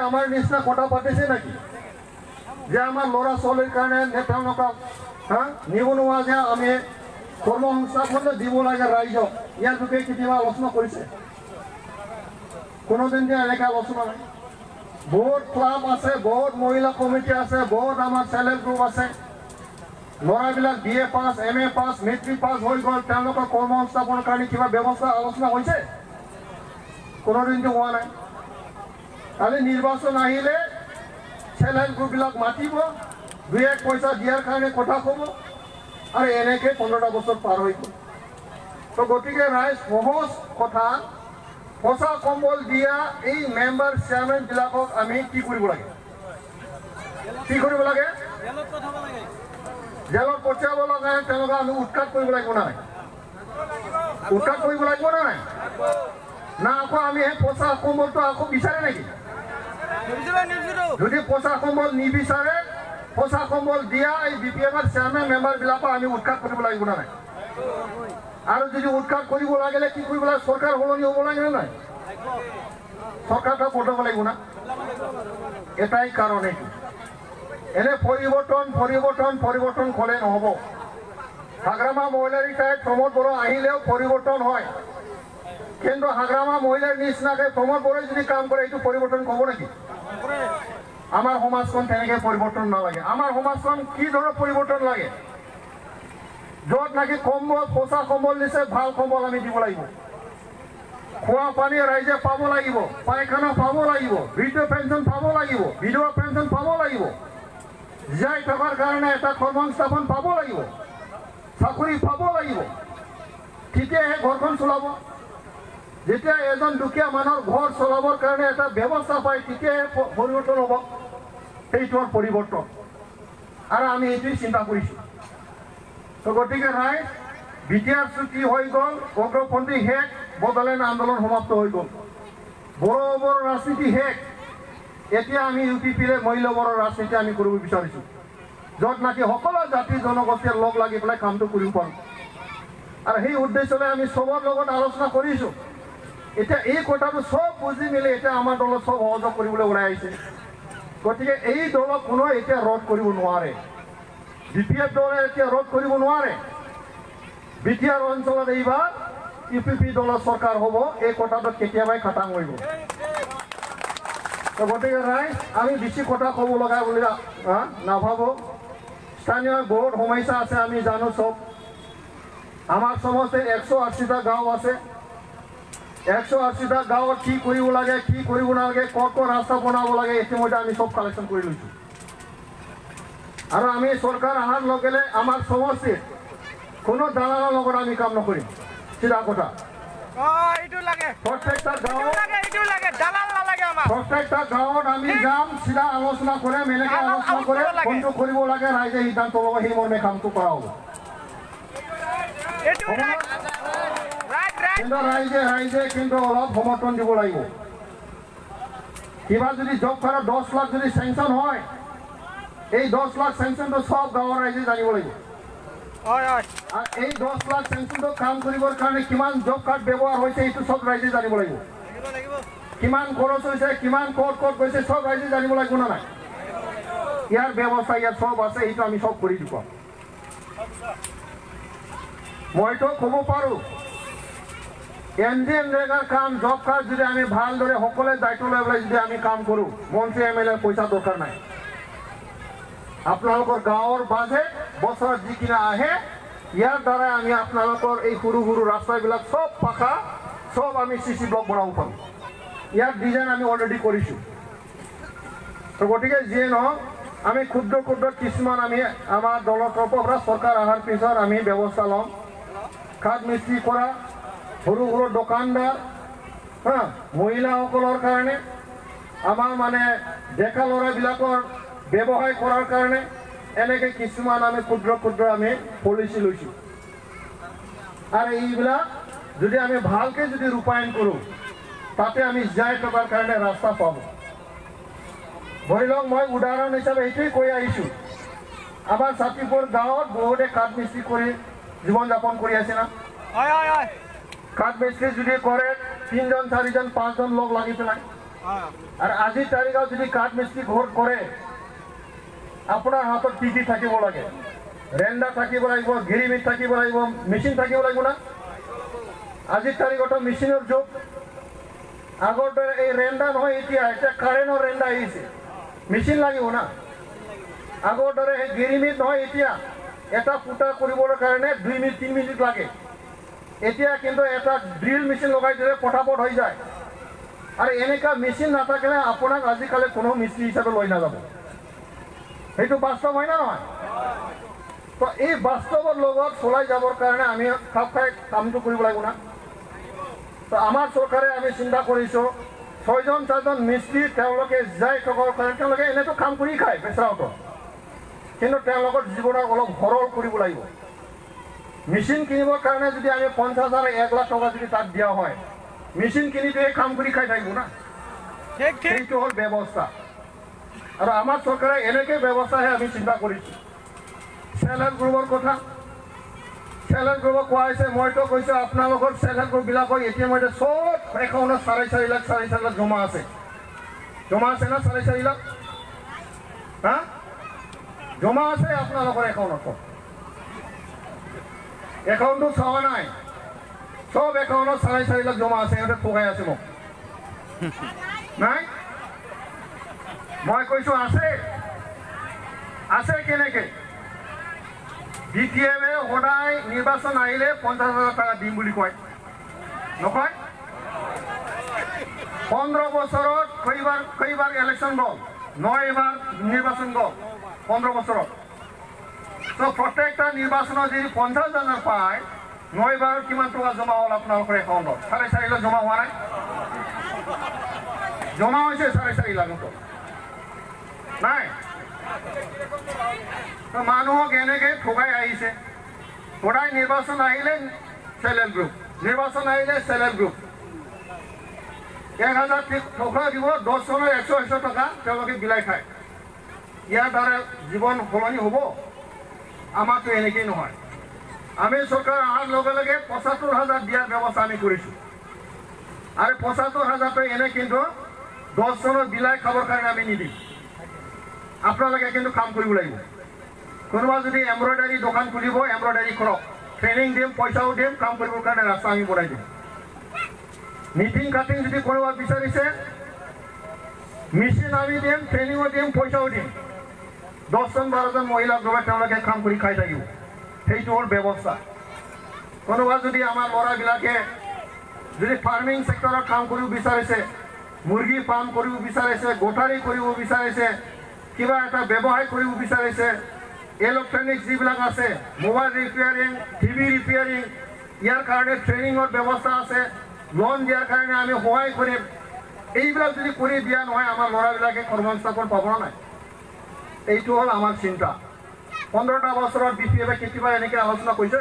আমাৰ নিচিনা কথা পাতিছে নাকি যে আমাৰ ল'ৰা ছোৱালীৰ কাৰণে তেওঁলোকক নিবনুৱা যে আমি কৰ্মসংস্থাপন দিব লাগে ৰাইজক ইয়াৰ বিষয়ে কেতিয়াবা আলোচনা কৰিছে কোনোদিন যে এনেকৈ আলোচনা নাই বহুত ক্লাব আছে বহুত মহিলা কমিটি আছে বহুত আমাৰ সেল্ফ হেল্প গ্ৰুপ আছে ল'ৰাবিলাক BA পাছ MA পাছ মেট্ৰিক পাছ হৈ গ'ল তেওঁলোকৰ কৰ্মসংস্থাপনৰ কাৰণে কিবা ব্যৱস্থা আলোচনা হৈছে কোনোদিন যে হোৱা নাই কালি নিৰ্বাচন আহিলে সেল্ফ হেল্প গ্ৰুপবিলাক মাতিব দুই এক পইচা দিয়াৰ কাৰণে কথা ক'ব আৰু এনেকৈ 15টা বছৰ পাৰ হৈ গ'ল তো গতিকে ৰাইজ সহজ কথা পইচা কম্বল দিয়া এই মেম্বাৰ চেয়াৰমেনবিলাকক আমি কি কৰিব লাগে জেলত পঠিয়াব লাগে তেওঁলোকক আমি উৎখাত কৰিব লাগিব না নাই উৎখাত কৰিব লাগিব না নাই না আকৌ আমি সেই পইচা কম্বলটো আকৌ বিচাৰে নেকি যদি পইচা কম্বল নিবিচাৰে পইচা কম্বল দিয়া এই BPMৰ চেয়াৰমেন মেম্বাৰবিলাকক আমি উৎখাত কৰিব লাগিব না নাই আৰু যদি উৎখাত কৰিব লাগিলে কি কৰিব লাগে চৰকাৰ সলনি হ'ব লাগে না নাই চৰকাৰটা বদলাব লাগিব না এটাই কাৰণ এইটো এনে পৰিৱৰ্তন ক'লে নহ'ব হাগ্ৰামা মহিলাৰী টাইপ প্ৰমোদ বড়ো আহিলেও পৰিৱৰ্তন হয় কিন্তু হাগ্ৰামা মহিলাৰ নিচিনাকৈ প্ৰমোদ বড়োই যদি কাম কৰে এইটো পৰিৱৰ্তন ক'ব নেকি আমাৰ সমাজখন তেনেকৈ পৰিৱৰ্তন নালাগে আমাৰ সমাজখন কি ধৰণৰ পৰিৱৰ্তন লাগে য'ত নাকি কম্বল পইচা কম্বল দিছে ভাল কম্বল আমি দিব লাগিব খোৱা পানী ৰাইজে পাব লাগিব পায়খানা পাব লাগিব বৃদ্ধ পেঞ্চন পাব লাগিব বিধৱা পেঞ্চন পাব লাগিব জীয়াই থকাৰ কাৰণে এটা কৰ্মসংস্থাপন পাব লাগিব চাকৰি পাব লাগিব তেতিয়াহে ঘৰখন চলাব যেতিয়া এজন দুখীয়া মানুহৰ ঘৰ চলাবৰ কাৰণে এটা ব্যৱস্থা পায় তেতিয়াহে পৰিৱৰ্তন হ'ব সেইটো পৰিৱৰ্তন আৰু আমি এইটোৱেই চিন্তা কৰিছোঁ তো গতিকে ৰাইজ BTR চুক্তি হৈ গ'ল উগ্ৰপন্থী শেষ বড়োলেণ্ড আন্দোলন সমাপ্ত হৈ গ'ল বড়োবৰ ৰাজনীতি শেষ এতিয়া আমি UPPৰ মূল্যবৰ ৰাজনীতি আমি কৰিব বিচাৰিছোঁ য'ত নাকি সকলো জাতি জনগোষ্ঠীৰ লগ লাগি পেলাই কামটো কৰিব পাৰোঁ আৰু সেই উদ্দেশ্যলৈ আমি চবৰ লগত আলোচনা কৰিছোঁ এতিয়া এই কথাটো চব বুজি মেলি এতিয়া আমাৰ দলত চব সহযোগ কৰিবলৈ ওলাই আহিছে গতিকে এই দলক কোনো এতিয়া ৰোধ কৰিব নোৱাৰে BPF দলে এতিয়া ৰোধ কৰিব নোৱাৰে BTR অঞ্চলত এইবাৰ UPP দলৰ চৰকাৰ হ'ব এই কথাটো কেতিয়াবাই খাটাং হৈ গ'ল তো গতিকে ৰাইজ আমি বেছি কথা ক'ব লগা বুলি নাভাবোঁ স্থানীয় বহুত সমস্যা আছে আমি জানো চব আমাৰ সমষ্টিত 180টা গাঁও আছে 180টা গাঁৱত কি কৰিব লাগে কি কৰিব নালাগে ক'ত ৰাস্তা বনাব লাগে ইতিমধ্যে আমি চব কালেকশ্যন কৰি লৈছোঁ আৰু আমি চৰকাৰ অহাৰ লগে লগে আমাৰ সমষ্টিত কোনো দালালৰ লগত আমি কাম নকৰিম চিধা কথা প্ৰত্যেকটা গাঁৱত আমি যাম চিধা আলোচনা কৰিম এনেকৈ আলোচনা কৰে কোনটো কৰিব লাগে ৰাইজে সিদ্ধান্ত ল'ব সেই মৰ্মে কামটো কৰা হ'ব কিন্তু ৰাইজে কিন্তু অলপ সমৰ্থন দিব লাগিব কিবা যদি জব কাৰ্ডত 10 লাখ যদি চেংচন হয় এই 10 লাখ চেংচনটো সব গাঁৱৰ ৰাইজে জানিব লাগিব আৰু এই 10 লাখ চেংচনটো কাম কৰিবৰ কাৰণে কিমান জব কাৰ্ড ব্যৱহাৰ হৈছে এইটো সব ৰাইজে জানিব লাগিব কিমান খৰচ হৈছে কিমান ক'ত গৈছে সব ৰাইজে জানিব লাগিব না নাই ইয়াৰ ব্যৱস্থা ইয়াত সব আছে এইটো আমি সব কৰি দিব মইতো ক'ব পাৰোঁ NGNৰেগাৰ কাম জব কাৰ্ড যদি আমি ভালদৰে সকলোৱে দায়িত্ব লৈ পেলাই যদি আমি কাম কৰোঁ মন্ত্ৰী MLA পইচা দৰকাৰ নাই আপোনালোকৰ গাঁৱৰ বাজেট বছৰত যিখিনি আহে ইয়াৰ দ্বাৰাই আমি আপোনালোকৰ এই সৰু সৰু ৰাস্তাবিলাক চব পাকা চব আমি CC ব্লক বনাব পাৰোঁ ইয়াৰ ডিজাইন আমি অলৰেডি কৰিছোঁ তো গতিকে যিয়ে নহওক আমি ক্ষুদ্ৰ কিছুমান আমি আমাৰ দলৰ তৰফৰ পৰা চৰকাৰ অহাৰ পিছত আমি ব্যৱস্থা ল'ম খাদ মিস্ত্ৰী কৰা সৰু সৰু দোকানদাৰ মহিলাসকলৰ কাৰণে আমাৰ মানে ডেকা ল'ৰাবিলাকৰ ব্যৱসায় কৰাৰ কাৰণে এনেকৈ কিছুমান আমি ক্ষুদ্ৰ আমি পলিচি লৈছোঁ আৰু এইবিলাক যদি আমি ভালকৈ যদি ৰূপায়ণ কৰোঁ তাতে আমি জীয়াই থকাৰ কাৰণে ৰাস্তা পাব ধৰি লওক মই উদাহৰণ হিচাপে এইটোৱেই কৈ আহিছোঁ আমাৰ ছাতিপুৰ গাঁৱত বহুতে কাঠ মিস্ত্ৰী কৰি জীৱন যাপন কৰি আছে না কাঠ মিস্ত্ৰী যদি কৰে 3জন 4জন 5জন লগ লাগি পেলাই আৰ আজিৰ তাৰিখত যদি কাঠ মিস্ত্ৰী ঘৰ কৰে আপোনাৰ হাতত কি থাকিব লাগে ৰেণ্ডাৰ থাকিব লাগিব গিৰিমিট থাকিব লাগিব মেচিন থাকিব লাগিব না আজিৰ তাৰিখত মেচিনৰ যুগ আগৰ দৰে এই ৰেণ্ডাৰ নহয় এতিয়া কাৰেণ্টৰ ৰেণ্ডাৰ আহিছে মেচিন লাগিব না আগৰ দৰে এই গিৰিমিট নহয় এতিয়া এটা ফুটা কৰিবৰ কাৰণে 2 মিনিট 3 মিনিট লাগে এতিয়া কিন্তু এটা ড্ৰিল মেচিন লগাই দিলে ফটাফট হৈ যায় আৰু এনেকা মেচিন নাথাকিলে আপোনাক আজিকালি কোনো মিস্ত্ৰী হিচাপে লৈ নাযাব সেইটো বাস্তৱ হয় না নহয় তো এই বাস্তৱৰ লগত চলাই যাবৰ কাৰণে আমি খাপ খাই কামটো কৰিব লাগিব না তো আমাৰ চৰকাৰে আমি চিন্তা কৰিছোঁ 6জন মিস্ত্ৰী তেওঁলোকে যাই থকাৰ কাৰণে তেওঁলোকে এনেতো কাম কৰি খায় বেচৰাওতো কিন্তু তেওঁলোকৰ জীৱনক অলপ সৰল কৰিব লাগিব মেচিন কিনিবৰ কাৰণে যদি আমি 50,000 1 লাখ টকা যদি তাত দিয়া হয় মেচিন কিনিতে কাম কৰি খাই থাকিব না সেইটো হ'ল ব্যৱস্থা আৰু আমাৰ চৰকাৰে এনেকে ব্যৱস্থাহে আমি চিন্তা কৰিছোঁ সেল্ফ হেল্প গ্ৰুপৰ কথা সেল্ফ হেল্প গ্ৰুপক কোৱা হৈছে মইতো কৈছোঁ আপোনালোকৰ সেল্ফ হেল্প গ্ৰুপবিলাকৰ এতিয়া মই চব একাউণ্টত 4.5 লাখ 4.5 লাখ জমা আছে না 4.5 লাখ হা জমা আছে আপোনালোকৰ একাউণ্টত একাউণ্টটো চোৱা নাই সব একাউণ্টত 4.5 লাখ জমা আছে সিহঁতে ঠগাই আছে মোক নাই মই কৈছোঁ আছে কেনেকে বিটিএমে সদায় নিৰ্বাচন আহিলে 50,000 টকা দিম বুলি কয় নকয় 15 বছৰত কেইবাৰ ইলেকশ্যন গ'ল 9বাৰ নিৰ্বাচন গ'ল 15 বছৰত তো প্ৰত্যেকটা নিৰ্বাচনত যদি 50,000 পায় 9বাৰ কিমান টকা জমা হ'ল আপোনালোকৰ একাউণ্টত 4.5 লাখ জমা হোৱা নাই জমা হৈছে 4.5 লাখ নাই তো মানুহক এনেকে ঠগাই আহিছে সদায় নিৰ্বাচন আহিলে সেল্ফ হেল্প গ্ৰুপ নিৰ্বাচন আহিলে সেল্ফ হেল্প গ্ৰুপ 1,000 টকা দিব 10 জনৰ 100 টকা তেওঁলোকে বিলাই খায় ইয়াৰ দ্বাৰা জীৱন সলনি হ'ব আমাৰতো এনেকেই নহয় আমি চৰকাৰ অহাৰ লগে লগে 75,000 দিয়াৰ ব্যৱস্থা আমি কৰিছোঁ আৰু 75,000টো এনে কিন্তু 10 জনৰ বিলাই খাবৰ কাৰণে আমি নিদিম আপোনালোকে কিন্তু কাম কৰিব লাগিব কোনোবা যদি এমব্ৰইডাৰী দোকান খুলিব এমব্ৰইডাৰী কৰক ট্ৰেইনিং দিম পইচাও দিম কাম কৰিবৰ কাৰণে ৰাস্তা আমি বনাই দিম মিটিং কাটিং যদি কোনোবা বিচাৰিছে মেচিন আমি দিম ট্ৰেইনিঙো দিম পইচাও দিম 10জন 12জন মহিলা গ্ৰুপে তেওঁলোকে কাম কৰি খাই থাকিব সেইটো হ'ল ব্যৱস্থা কোনোবা যদি আমাৰ ল'ৰাবিলাকে যদি ফাৰ্মিং সেক্টৰত কাম কৰিব বিচাৰিছে মুৰ্গী ফাৰ্ম কৰিব বিচাৰিছে গোটাৰী কৰিব বিচাৰিছে কিবা এটা ব্যৱসায় কৰিব বিচাৰিছে ইলেক্ট্ৰনিক্স যিবিলাক আছে মোবাইল ৰিপেয়াৰিং টিভি ৰিপেয়াৰিং ইয়াৰ কাৰণে ট্ৰেইনিঙৰ ব্যৱস্থা আছে লোন দিয়াৰ কাৰণে আমি সহায় কৰিম এইবিলাক যদি কৰি দিয়া নহয় আমাৰ ল'ৰাবিলাকে কৰ্মসংস্থাপন পাব নাই এইটো হ'ল আমাৰ চিন্তা 15টা বছৰত বিপিএফে কেতিয়াবা এনেকৈ আলোচনা কৰিছে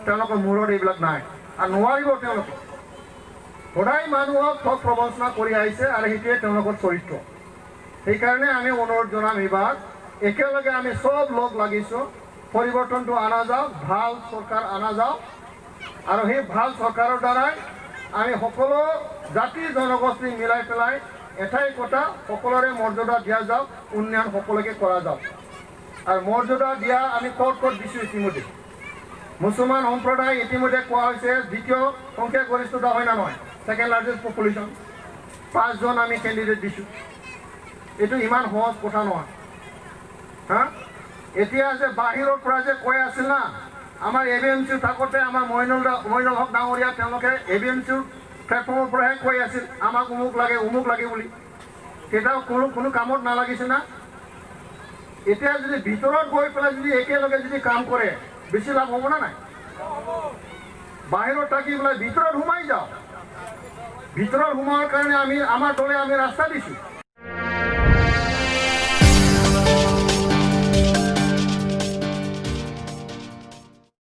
তেওঁলোকৰ মূৰত এইবিলাক নাই আৰু নোৱাৰিব তেওঁলোকে সদায় মানুহক ঠগ প্ৰবঞ্চনা কৰি আহিছে আৰু সেইটোৱে তেওঁলোকৰ চৰিত্ৰ সেইকাৰণে আমি অনুৰোধ জনাম এইবাৰ একেলগে আমি সব লগ লাগিছোঁ পৰিৱৰ্তনটো অনা যাওক ভাল চৰকাৰ অনা যাওক আৰু সেই ভাল চৰকাৰৰ দ্বাৰাই আমি সকলো জাতি জনগোষ্ঠী মিলাই পেলাই এটাই কথা সকলোৰে মৰ্যাদা দিয়া যাওক উন্নয়ন সকলোকে কৰা যাওক আৰু মৰ্যাদা দিয়া আমি ক'ত দিছোঁ ইতিমধ্যে মুছলমান সম্প্ৰদায় ইতিমধ্যে কোৱা হৈছে দ্বিতীয় সংখ্যাগৰিষ্ঠতা হয় না নহয় সেকেণ্ড লাৰ্জেষ্ট পপুলেশ্যন 5জন আমি কেণ্ডিডেট দিছোঁ এইটো ইমান সহজ কথা নহয় হা এতিয়া যে বাহিৰৰ পৰা যে কৈ আছিল না আমাৰ ABMC থাকোঁতে আমাৰ মইনুল হক ডাঙৰীয়া তেওঁলোকে ABMC প্লেটফৰ্মৰ পৰাহে কৈ আছিল আমাক অমুক লাগে বুলি কেতিয়াও কোনো কামত নালাগিছে না এতিয়া যদি ভিতৰত গৈ পেলাই যদি একেলগে যদি কাম কৰে বেছি লাভ হ'ব না নাই বাহিৰত থাকি পেলাই ভিতৰত সোমাই যাওঁ ভিতৰত সোমোৱাৰ কাৰণে আমাৰ দলে আমি ৰাস্তা দিছোঁ